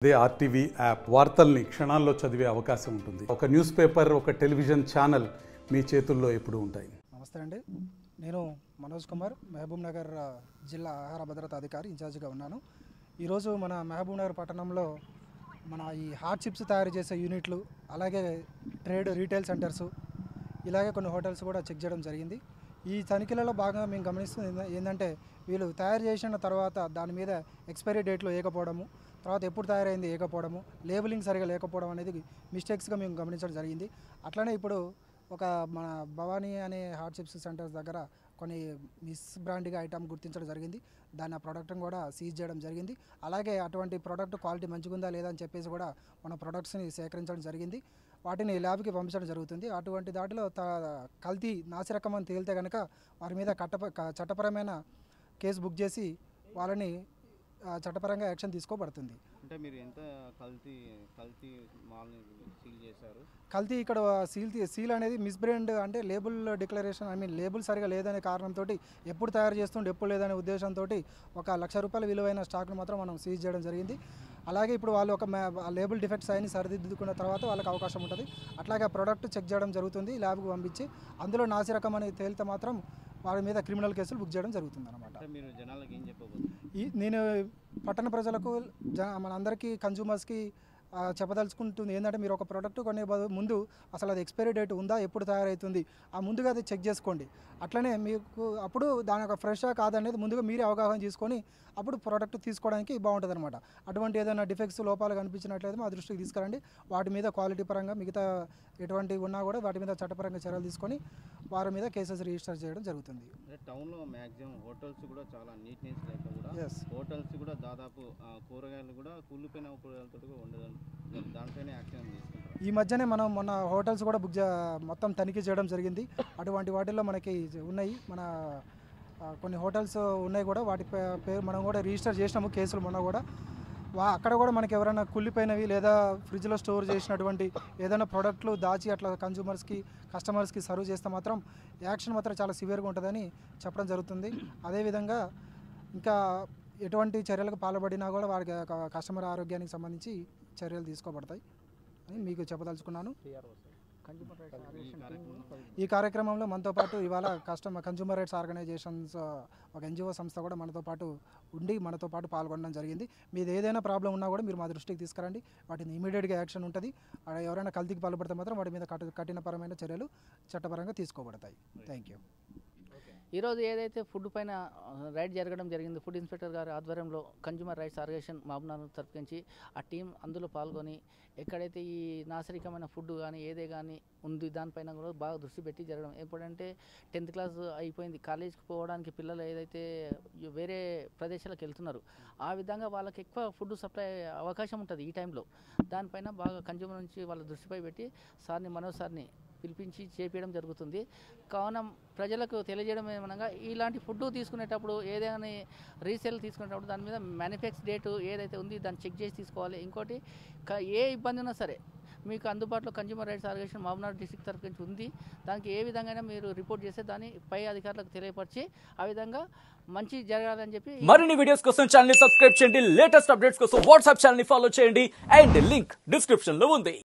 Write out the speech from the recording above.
అదే RTV app వార్తల్ని క్షణాల్లో చదివే అవకాశం ఉంటుంది. ఒక న్యూస్ పేపర్, ఒక టెలివిజన్ ఛానల్ మీ చేతుల్లో ఎప్పుడూ ఉంటాయి. నమస్తే అండి, నేను మనోజ్ కుమార్, మహబూబ్ నగర్ జిల్లా ఆహార భద్రత అధికారి ఇన్ఛార్జిగా ఉన్నాను. ఈరోజు మన మహబూబ్ నగర్ పట్టణంలో మన ఈ హాట్ చిప్స్ తయారు చేసే యూనిట్లు, అలాగే రీటైల్ సెంటర్స్, ఇలాగే కొన్ని హోటల్స్ కూడా చెక్ చేయడం జరిగింది. ఈ తనిఖీలలో భాగంగా మేము గమనిస్తుంది ఏంటంటే, వీళ్ళు తయారు చేసిన తర్వాత దాని మీద ఎక్స్పైరీ డేట్లో వేయకపోవడము, తర్వాత ఎప్పుడు తయారైంది వేయకపోవడము, లేబులింగ్ సరిగా లేకపోవడం అనేది మిస్టేక్స్గా మేము గమనించడం జరిగింది. అట్లనే ఇప్పుడు ఒక మన భవానీ అనే హాట్ చిప్స్ సెంటర్స్ దగ్గర కొన్ని మిస్ బ్రాండ్గా ఐటమ్ గుర్తించడం జరిగింది. దాన్ని ఆ ప్రోడక్ట్ని కూడా సీజ్ చేయడం జరిగింది. అలాగే అటువంటి ప్రోడక్ట్ క్వాలిటీ మంచిగా ఉందా లేదా అని చెప్పేసి కూడా మన ప్రొడక్ట్స్ని సేకరించడం జరిగింది. వాటిని ల్యాబ్కి పంపించడం జరుగుతుంది. అటువంటి దాటిలో కల్తీ నాసిరకం అని తేలితే కనుక వారి మీద చట్టపరమైన కేసు బుక్ చేసి వాళ్ళని చట్టపరంగా యాక్షన్ తీసుకోబడుతుంది. అంటే మీరు ఎంత కల్తీ మాల్ని సీల్ చేశారు? కల్తీ ఇక్కడ సీల్ అనేది మిస్బ్రాండ్, అంటే లేబుల్ డిక్లరేషన్, లేబుల్ సరిగా లేదనే కారణంతో, ఎప్పుడు తయారు చేస్తుండే ఎప్పుడు లేదనే ఉద్దేశంతో ₹1,00,000 విలువైన స్టాక్ను మాత్రం మనం సీజ్ చేయడం జరిగింది. అలాగే ఇప్పుడు వాళ్ళు ఒక లేబుల్ డిఫెక్ట్స్ అయిన సరిదిద్దుకున్న తర్వాత వాళ్ళకి అవకాశం ఉంటుంది. అట్లాగే ఆ ప్రోడక్ట్ చెక్ చేయడం జరుగుతుంది, ల్యాబ్కి పంపించి అందులో నాసిరకం అని తేలితే మాత్రం వారి మీద క్రిమినల్ కేసులు బుక్ చేయడం జరుగుతుంది అన్నమాట. మీరు జనాలకు ఏం చెప్పబోతున్నారు? నేను పట్టణ ప్రజలకు, మనందరికీ, కన్జ్యూమర్స్కి చెప్పదలుచుకుంటుంది ఏంటంటే, మీరు ఒక ప్రోడక్ట్ కొనే ముందు అసలు అది ఎక్స్పైరీ డేట్ ఉందా, ఎప్పుడు తయారవుతుంది, ముందుగా అది చెక్ చేసుకోండి. అట్లనే మీకు అప్పుడు దాని యొక్క ఫ్రెషా కాదనేది ముందుగా మీరే అవగాహన చేసుకొని అప్పుడు ప్రోడక్ట్ తీసుకోవడానికి బాగుంటుంది అనమాట. అటువంటి ఏదైనా డిఫెక్ట్స్, లోపాలు కనిపించినట్లయితే మా దృష్టికి తీసుకురండి. వాటి మీద క్వాలిటీ పరంగా మిగతా ఎటువంటివి ఉన్నా కూడా వాటి మీద చట్టపరంగా చర్యలు తీసుకొని వారి మీద కేసెస్ రిజిస్టర్ చేయడం జరుగుతుంది. టౌన్లో మ్యాక్సిమం హోటల్స్ కూడా చాలా నీట్నెస్ లేక కూడా హోటల్స్ కూడా దాదాపు కూరగాయలు కూడా కూలిపోయిన కూరగాయలతో కూడా ఉండదు, దానిపైన యాక్షన్ తీసుకుంటారు. ఈ మధ్యనే మనం మొన్న హోటల్స్ కూడా మొత్తం తనిఖీ చేయడం జరిగింది. అటువంటి వాటిల్లో మనకి ఉన్నాయి, మన కొన్ని హోటల్స్ ఉన్నాయి కూడా, వాటి పేరు మనం కూడా రిజిస్టర్ చేసినాము కేసులు మొన్న కూడా. అక్కడ కూడా మనకి ఎవరైనా కుళ్ళిపోయినవి లేదా ఫ్రిడ్జ్లో స్టోర్ చేసినటువంటి ఏదైనా ప్రోడక్ట్లు దాచి అట్లా కస్టమర్స్కి సర్వ్ చేస్తే మాత్రం యాక్షన్ మాత్రం చాలా సివియర్గా ఉంటుందని చెప్పడం జరుగుతుంది. అదేవిధంగా ఇంకా ఎటువంటి చర్యలకు పాల్పడినా కూడా వారికి కస్టమర్ ఆరోగ్యానికి సంబంధించి చర్యలు తీసుకోబడతాయి అని మీకు చెప్పదలుచుకున్నాను. ఈ కార్యక్రమంలో మనతో పాటు ఇవాళ కన్జ్యూమర్ రైట్స్ ఆర్గనైజేషన్స్, ఒక NGO సంస్థ కూడా మనతో పాటు ఉండి మనతో పాటు పాల్గొనడం జరిగింది. మీది ఏదైనా ప్రాబ్లం ఉన్నా కూడా మీరు మా దృష్టికి తీసుకురండి, వాటిని ఇమీడియట్గా యాక్షన్ ఉంటుంది. ఎవరైనా కల్తీకి పాల్పడితే మాత్రం వాటి మీద కఠినపరమైన చర్యలు చట్టపరంగా తీసుకోబడతాయి. Thank you. ఈరోజు ఏదైతే ఫుడ్ పైన రైడ్ జరగడం జరిగింది, ఫుడ్ ఇన్స్పెక్టర్ గారి ఆధ్వర్యంలో కన్జ్యూమర్ రైట్స్ ఆర్గనైజేషన్ మహబూబ్నగర్ తరపునుంచి ఆ టీం అందులో పాల్గొని ఎక్కడైతే ఈ నాసిరకమైన ఫుడ్ కానీ ఏదే కానీ ఉంది దానిపైన కూడా బాగా దృష్టి పెట్టి జరగడం. ఎప్పుడంటే 10th క్లాస్ అయిపోయింది, కాలేజీకి పోవడానికి పిల్లలు ఏదైతే వేరే ప్రదేశాలకు వెళ్తున్నారు, ఆ విధంగా వాళ్ళకి ఎక్కువ ఫుడ్ సప్లై అవకాశం ఉంటుంది ఈ టైంలో. దానిపైన బాగా కన్జ్యూమర్ నుంచి వాళ్ళ దృష్టిపై పెట్టి మనోజ్ సార్ని పిలిపించి చేపించడం జరుగుతుంది. కావున ప్రజలకు తెలియజేయడం ఏమనగా, ఇలాంటి ఫుడ్ తీసుకునేటప్పుడు ఏదైనా రీసేల్ తీసుకునేటప్పుడు దాని మీద మ్యానుఫ్యాక్చర్ డేటు ఏదైతే ఉంది దాన్ని చెక్ చేసి తీసుకోవాలి. ఇంకోటి, ఏ ఇబ్బంది ఉన్నా సరే మీకు అందుబాటులో consumer rights organisation Mahabubnagar district తరఫు నుంచి ఉంది. దానికి ఏ విధంగా మీరు రిపోర్ట్ చేస్తే దాన్ని పై అధికారులకు తెలియపరిచి ఆ విధంగా మంచి జరగాలని చెప్పి. మరిన్ని వీడియోస్ కోసం ఛానల్ ని సబ్స్క్రైబ్ చేయండి, లేటెస్ట్ అప్డేట్స్ కోసం వాట్సాప్ ఛానల్ ని ఫాలో చేయండి, అండ్ లింక్ డిస్క్రిప్షన్ లో ఉంది.